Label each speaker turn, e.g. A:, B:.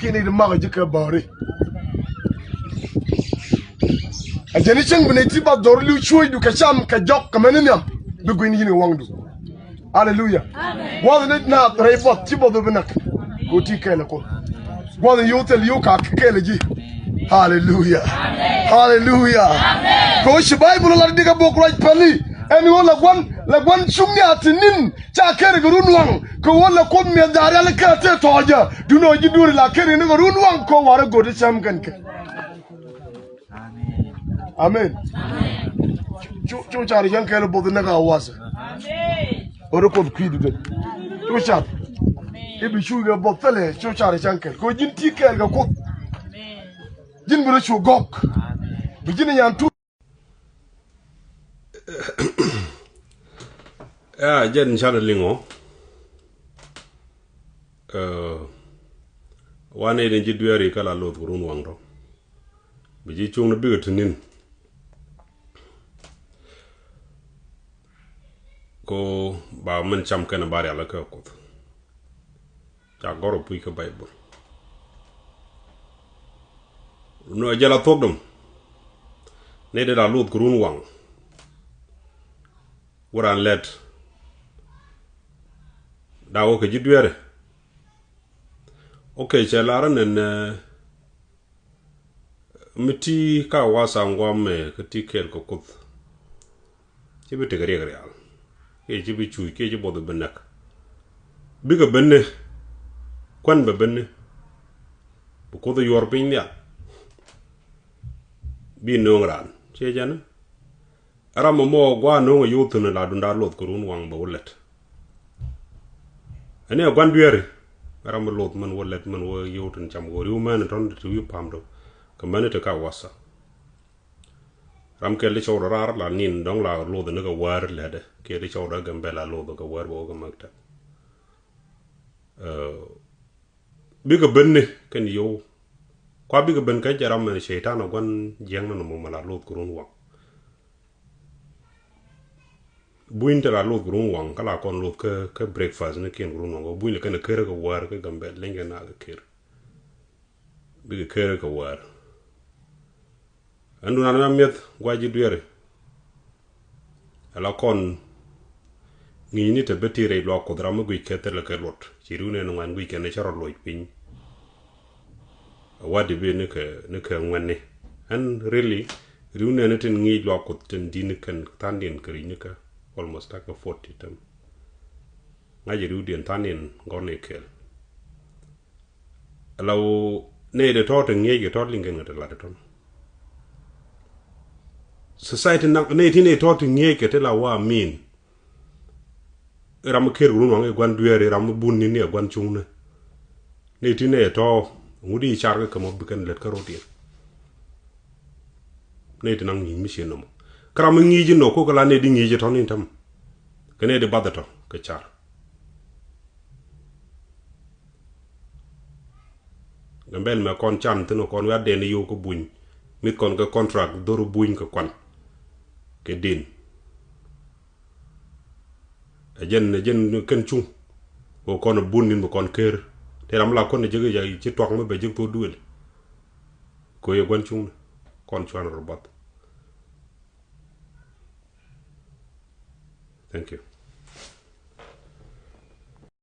A: kini de maga jika bari ajani chang bune tiba dorlu chui du ka cham ka jok ka meniniam du gwini yini wangdu hallelujah amen wala nit na rebot tiba do benak ko tikela ko wala yotel yoka kele ji hallelujah amen hallelujah amen ko shi bible la diga bokraj pali en wala gwan chumni atinin cha kere gurunwang ko wala ko me dara la ka te toja duno ji duri la kere ni gurunwang ko wara godi cham kan ke amen chu char yan kele bodu na ga wasa amen oro ko kwidu de chu char ibi chu ga botale chu char yan kele ko jin ti kele ga ko amen jin buru chu gok bi jin yan tu
B: jen chana lingo wane den ji duari kala lot gurun wangro biji chung na bigatunin ko ba man cham kana bari ala ka ko ja goro pui ka bible no jala togdum ne de la lot gurun wang waran let dawo ke jidwere okay chelaran en miti ka wasa ngwame ke tikel ko kut chibi te gari gari al ke chibi chui ke jibo de benak biga benne kwan be benne bu ko de yor pinya bi no ngran che jana ara mo gwa no yutun la dunda lot kurun wang ba wolet ene gwan duere ara mo lot man wolet man wo yutun cham go ru man ton tu yu pamdo kamane te ka wasa ram ke le chawra rar la nin dong la lo de ga war le de ke le chawra gambela lo ga war bo ga makta biga benne ken yo kwa biga ben ka jaram ne shaytan gwan jeng no mo mala lot kurun wang buin te la lot grun wang kala kon lot ke breakfast ne ken grun wang buin le ken kere ko war ke gambe lenge na ga ker bi kere ko war andu na met gwaji duere ala kon ni ni te betire lo ko drama gui keter le kelot chirune no wan gui ken ne charo loy pin wadi be ne ke ngwane and really rune ne ten ngi lo ko ten din ken tandin kri ne ka almost like a 40 tem ngaji rudien tanin gone kel alaw ne de tot ngege tot lingen ngata la ton society na ne ti ne tot ngege te la wa min ram ker run wange gwan duere ram bunni ne gwan chungna ne ti ne to ngudi charga kamo bikan let karoti ne ti nang ni mission no kram ngiji no ko kala ne di ngiji ton intam kene de badato ke char gambel me kon chan tino kon wa de ne yo ko buñ mit kon ka contract doru buñ ko kon ke din jen ken chung ko kon bunin kon ker te ram la kon jege ya ci tok ma be jek to duel ko ye gwan chung kon chuan robot. Thank you.